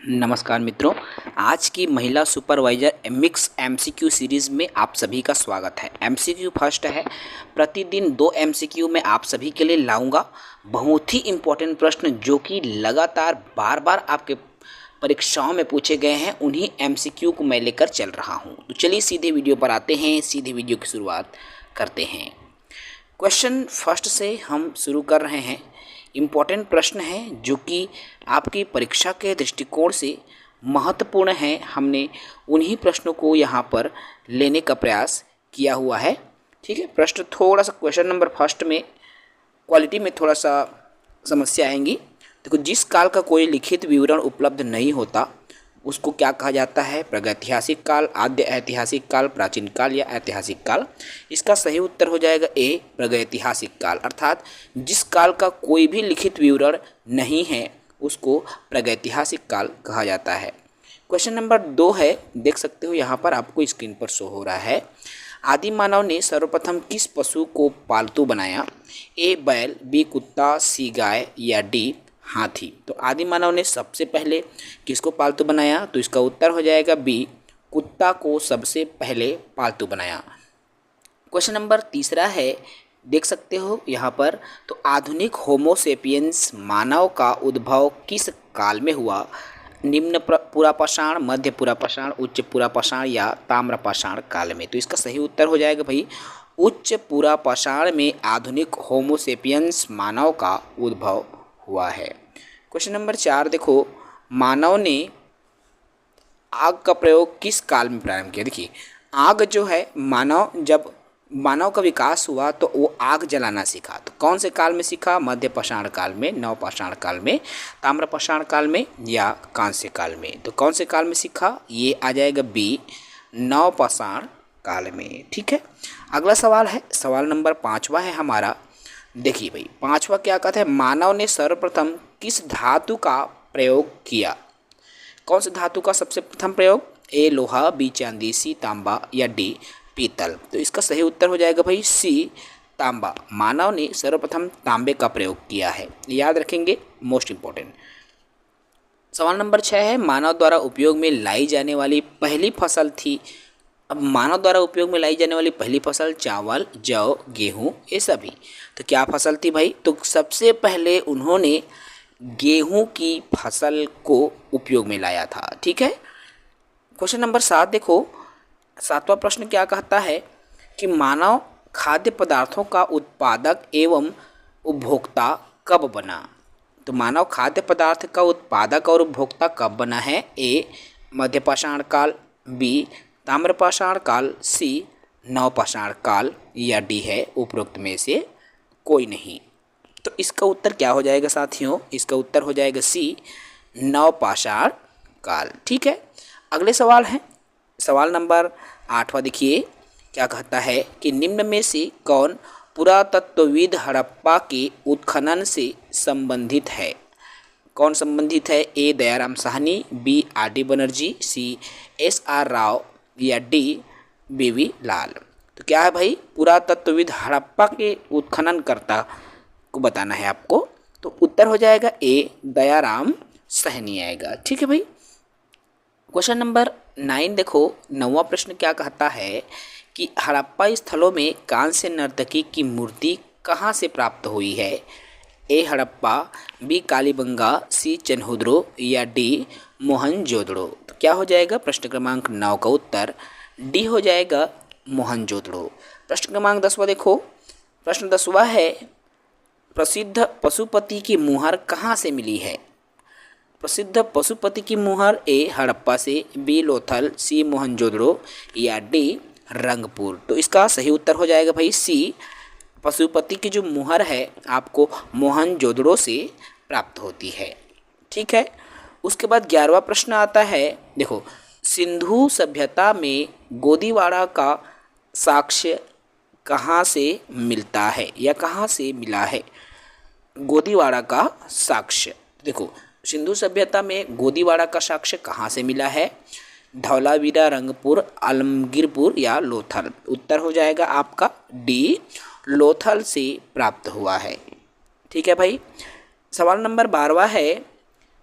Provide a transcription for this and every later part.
नमस्कार मित्रों, आज की महिला सुपरवाइजर मिक्स एमसीक्यू सीरीज़ में आप सभी का स्वागत है। एमसीक्यू फर्स्ट है। प्रतिदिन 2 एमसीक्यू मैं आप सभी के लिए लाऊंगा। बहुत ही इम्पोर्टेंट प्रश्न जो कि लगातार बार बार आपके परीक्षाओं में पूछे गए हैं, उन्हीं एमसीक्यू को मैं लेकर चल रहा हूं। तो चलिए सीधे वीडियो पर आते हैं, सीधे वीडियो की शुरुआत करते हैं। क्वेश्चन फर्स्ट से हम शुरू कर रहे हैं। इम्पॉर्टेंट प्रश्न है जो कि आपकी परीक्षा के दृष्टिकोण से महत्वपूर्ण है। हमने उन्हीं प्रश्नों को यहाँ पर लेने का प्रयास किया हुआ है। ठीक है, प्रश्न थोड़ा सा क्वेश्चन नंबर फर्स्ट में क्वालिटी में थोड़ा सा समस्या आएंगी। देखो, जिस काल का कोई लिखित विवरण उपलब्ध नहीं होता उसको क्या कहा जाता है? प्रागैतिहासिक काल, आद्य ऐतिहासिक काल, प्राचीन काल या ऐतिहासिक काल। इसका सही उत्तर हो जाएगा ए, प्रागैतिहासिक काल। अर्थात जिस काल का कोई भी लिखित विवरण नहीं है उसको प्रागैतिहासिक काल कहा जाता है। क्वेश्चन नंबर 2 है, देख सकते हो यहाँ पर आपको स्क्रीन पर शो हो रहा है। आदि मानव ने सर्वप्रथम किस पशु को पालतू बनाया? ए बैल, बी कुत्ता, सी गाय या डी हाथी। तो आदि मानव ने सबसे पहले किसको पालतू बनाया? तो इसका उत्तर हो जाएगा बी, कुत्ता को सबसे पहले पालतू बनाया। क्वेश्चन नंबर 3 है, देख सकते हो यहाँ पर। तो आधुनिक होमोसेपियंस मानव का उद्भव किस काल में हुआ? निम्न पुरापाषाण, मध्य पुरापाषाण, उच्च पुरापाषाण या ताम्रपाषाण काल में। तो इसका सही उत्तर हो जाएगा भाई उच्च पुरापाषाण में आधुनिक होमोसेपियंस मानव का उद्भव हुआ है। क्वेश्चन नंबर 4 देखो, मानव ने आग का प्रयोग किस काल में प्रारंभ किया? देखिए, आग जो है, जब मानव का विकास हुआ तो वो आग जलाना सीखा। तो कौन से काल में सीखा? मध्य पाषाण काल में, नवपाषाण काल में, ताम्रपाषाण काल में या कांस्य काल में। तो कौन से काल में सीखा? ये आ जाएगा बी, नवपाषाण काल में। ठीक है, अगला सवाल है, सवाल नंबर 5वां है हमारा। देखिए भाई, 5वां क्या कहता है? मानव ने सर्वप्रथम किस धातु का प्रयोग किया? कौन से धातु का सबसे प्रथम प्रयोग? ए लोहा, बी चांदी, सी तांबा या डी पीतल। तो इसका सही उत्तर हो जाएगा भाई सी, तांबा। मानव ने सर्वप्रथम तांबे का प्रयोग किया है, याद रखेंगे, मोस्ट इंपॉर्टेंट। सवाल नंबर 6 है, मानव द्वारा उपयोग में लाई जाने वाली पहली फसल थी। अब मानव द्वारा उपयोग में लाई जाने वाली पहली फसल चावल, जौ, गेहूं, ये सभी। तो क्या फसल थी भाई? तो सबसे पहले उन्होंने गेहूं की फसल को उपयोग में लाया था। ठीक है, क्वेश्चन नंबर 7 देखो, 7वां प्रश्न क्या कहता है कि मानव खाद्य पदार्थों का उत्पादक एवं उपभोक्ता कब बना? तो मानव खाद्य पदार्थ का उत्पादक और उपभोक्ता कब बना है? ए मध्यपाषाण काल, बी ताम्रपाषाण काल, सी नवपाषाण काल या डी है उपरोक्त में से कोई नहीं। तो इसका उत्तर क्या हो जाएगा साथियों? इसका उत्तर हो जाएगा सी, नवपाषाण काल। ठीक है, अगले सवाल है, सवाल नंबर 8वां। देखिए क्या कहता है कि निम्न में से कौन पुरातत्वविद हड़प्पा के उत्खनन से संबंधित है? कौन संबंधित है? A Dayaram Sahni, B R D Banerjee, C S R Rao या डी बीवी लाल। तो क्या है भाई? पुरातत्वविद हड़प्पा के उत्खननकर्ता को बताना है आपको। तो उत्तर हो जाएगा ए, दयाराम साहनी आएगा। ठीक है भाई, क्वेश्चन नंबर 9 देखो, 9वां प्रश्न क्या कहता है कि हड़प्पा स्थलों में कांस्य नर्तकी की मूर्ति कहाँ से प्राप्त हुई है? ए हड़प्पा, बी कालीबंगा, सी चन्हुद्रो या डी मोहनजोदड़ो। तो क्या हो जाएगा? प्रश्न क्रमांक 9 का उत्तर डी हो जाएगा, मोहनजोदड़ो। प्रश्न क्रमांक 10वां देखो, प्रश्न 10वां है, प्रसिद्ध पशुपति की मुहर कहाँ से मिली है? प्रसिद्ध पशुपति की मुहर ए हड़प्पा से, बी लोथल, सी मोहनजोदड़ो या डी रंगपुर। तो इसका सही उत्तर हो जाएगा भाई सी, पशुपति की जो मुहर है आपको मोहनजोदड़ो से प्राप्त होती है। ठीक है, उसके बाद 11वां प्रश्न आता है। देखो, सिंधु सभ्यता में गोदीवाड़ा का साक्ष्य कहाँ से मिलता है या कहाँ से मिला है? गोदीवाड़ा का साक्ष्य, देखो, सिंधु सभ्यता में गोदीवाड़ा का साक्ष्य कहाँ से मिला है? धौलावीरा, रंगपुर, आलमगीरपुर या लोथल। उत्तर हो जाएगा आपका डी, लोथल से प्राप्त हुआ है। ठीक है भाई, सवाल नंबर 12वां है,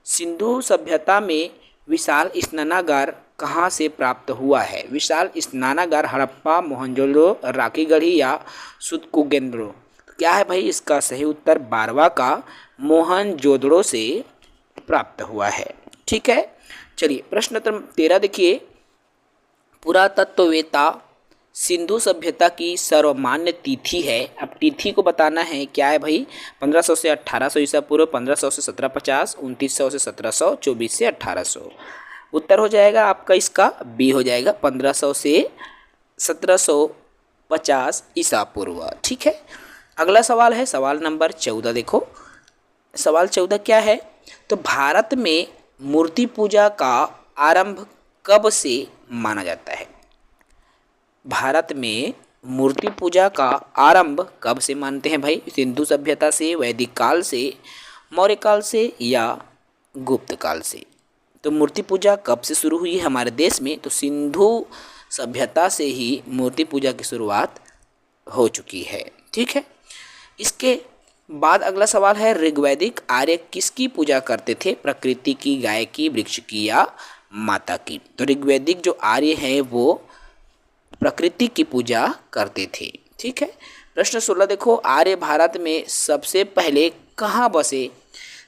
सिंधु सभ्यता में विशाल स्नानागार कहाँ से प्राप्त हुआ है? विशाल स्नानागार हड़प्पा, मोहनजोदड़ो, राखीगढ़ी या सुतकुगेंद्रो? क्या है भाई इसका सही उत्तर? 12वां का मोहनजोदड़ो से प्राप्त हुआ है। ठीक है, चलिए प्रश्न नंबर 13 देखिए। पुरातत्ववेत्ता सिंधु सभ्यता की सर्वमान्य तिथि है। अब तिथि को बताना है, क्या है भाई? 1500 से 1800 ईसा पूर्व, 1500 से 1750, 2900 से 1700, 24 से 1800। उत्तर हो जाएगा आपका इसका बी हो जाएगा 1500 से 1750 ईसा पूर्व। ठीक है, अगला सवाल है सवाल नंबर 14 देखो। सवाल 14 क्या है? तो भारत में मूर्ति पूजा का आरंभ कब से माना जाता है? भारत में मूर्ति पूजा का आरंभ कब से मानते हैं भाई? सिंधु सभ्यता से, वैदिक काल से, मौर्य काल से या गुप्त काल से? तो मूर्ति पूजा कब से शुरू हुई है हमारे देश में? तो सिंधु सभ्यता से ही मूर्ति पूजा की शुरुआत हो चुकी है। ठीक है, इसके बाद अगला सवाल है, ऋग्वैदिक आर्य किसकी पूजा करते थे? प्रकृति की, गाय की, वृक्ष की या माता की? तो ऋग्वैदिक जो आर्य हैं वो प्रकृति की पूजा करते थे। ठीक है, प्रश्न 16 देखो। आर्य भारत में सबसे पहले कहाँ बसे?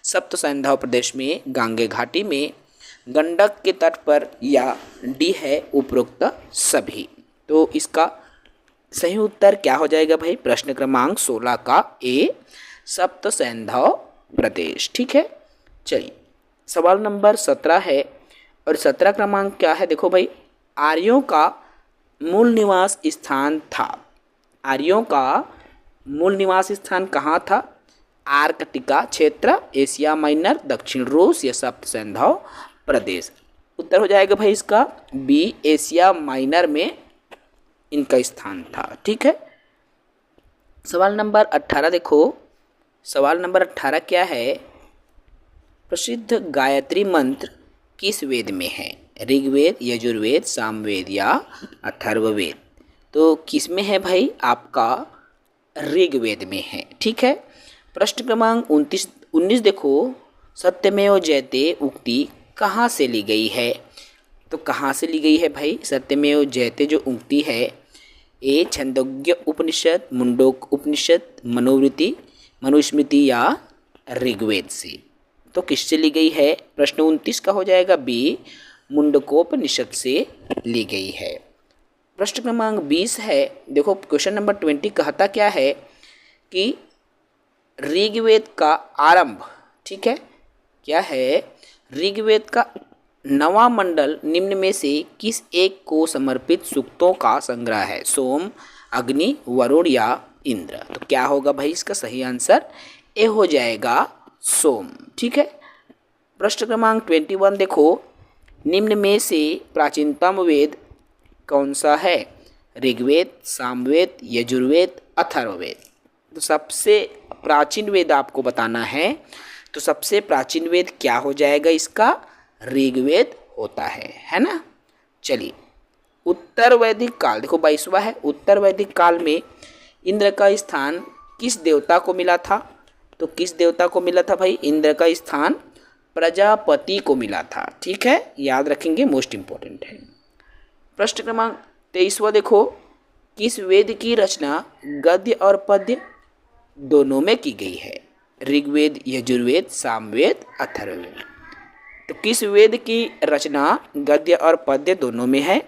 सप्त सैंधव प्रदेश में, गांगे घाटी में, गंडक के तट पर या डी है उपरोक्त सभी? तो इसका सही उत्तर क्या हो जाएगा भाई? प्रश्न क्रमांक 16 का ए, सप्त सैंधव प्रदेश। ठीक है, चलिए सवाल नंबर 17 है और 17 क्रमांक क्या है? देखो भाई, आर्यों का मूल निवास स्थान था। आर्यों का मूल निवास स्थान कहाँ था? आर्कटिका क्षेत्र, एशिया माइनर, दक्षिण रूस या सप्त सैंधव प्रदेश? उत्तर हो जाएगा भाई इसका बी, एशिया माइनर में इनका स्थान था। ठीक है, सवाल नंबर 18 देखो। सवाल नंबर 18 क्या है? प्रसिद्ध गायत्री मंत्र किस वेद में है? ऋग्वेद, यजुर्वेद, सामवेद या अथर्ववेद? तो किस में है भाई? आपका ऋग्वेद में है। ठीक है, प्रश्न क्रमांक 19 देखो। सत्यमेव जयते उक्ति कहाँ से ली गई है? तो कहाँ से ली गई है भाई सत्यमेव जयते जो उक्ति है? ए, छंदोग्य उपनिषद, मुंडोक उपनिषद, मनोवृत्ति, मनुस्मृति या ऋग्वेद से? तो किससे ली गई है? प्रश्न 29 का हो जाएगा बी, मुंडकोपनिषद से ली गई है। प्रश्न क्रमांक 20 है, देखो क्वेश्चन नंबर 20 कहता क्या है कि ऋग्वेद का आरंभ, ठीक है, क्या है? ऋग्वेद का 9वां मंडल निम्न में से किस एक को समर्पित सूक्तों का संग्रह है? सोम, अग्नि, वरुण या इंद्र? तो क्या होगा भाई इसका सही आंसर? ए हो जाएगा सोम। ठीक है, प्रश्न क्रमांक 21 देखो। निम्न में से प्राचीनतम वेद कौन सा है? ऋग्वेद, सामवेद, यजुर्वेद, अथर्ववेद? तो सबसे प्राचीन वेद आपको बताना है, तो सबसे प्राचीन वेद क्या हो जाएगा इसका? ऋग्वेद होता है ना। चलिए, उत्तर वैदिक काल देखो 22वां है। उत्तर वैदिक काल में इंद्र का स्थान किस देवता को मिला था? तो किस देवता को मिला था भाई? इंद्र का स्थान प्रजापति को मिला था। ठीक है, याद रखेंगे, मोस्ट इंपॉर्टेंट है। प्रश्न क्रमांक 23वां देखो। किस वेद की रचना गद्य और पद्य दोनों में की गई है? ऋग्वेद, यजुर्वेद, सामवेद, अथर्ववेद? तो किस वेद की रचना गद्य और पद्य दोनों में है?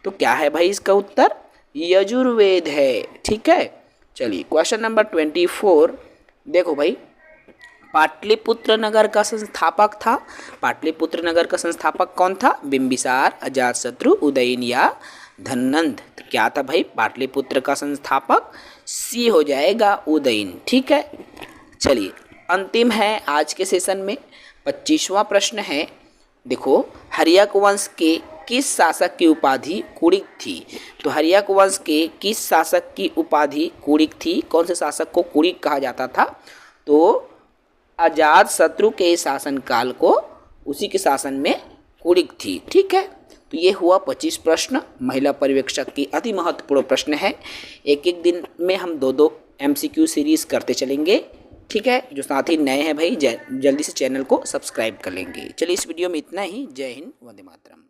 तो क्या है भाई इसका उत्तर? यजुर्वेद है। ठीक है, चलिए क्वेश्चन नंबर 24 देखो भाई। पाटलिपुत्र नगर का संस्थापक था। पाटलिपुत्र नगर का संस्थापक कौन था? बिंबिसार, अजातशत्रु, उदयन या धननंद? तो क्या था भाई पाटलिपुत्र का संस्थापक? सी हो जाएगा उदयन। ठीक है, चलिए अंतिम है आज के सेशन में 25वां प्रश्न है। देखो, हर्यक वंश के किस शासक की उपाधि कुड़िक थी? तो हर्यक वंश के किस शासक की उपाधि कुड़िक थी? कौन से शासक को कुड़िक कहा जाता था? तो अजातशत्रु के शासन काल को उसी के शासन में कुड़िक थी। ठीक है, तो ये हुआ 25 प्रश्न। महिला पर्यवेक्षक की अति महत्वपूर्ण प्रश्न है। एक एक दिन में हम 2-2 MCQ सीरीज करते चलेंगे। ठीक है, जो साथी नए हैं भाई जल्दी से चैनल को सब्सक्राइब कर लेंगे। चलिए इस वीडियो में इतना ही। जय हिंद, वंदे मातरम।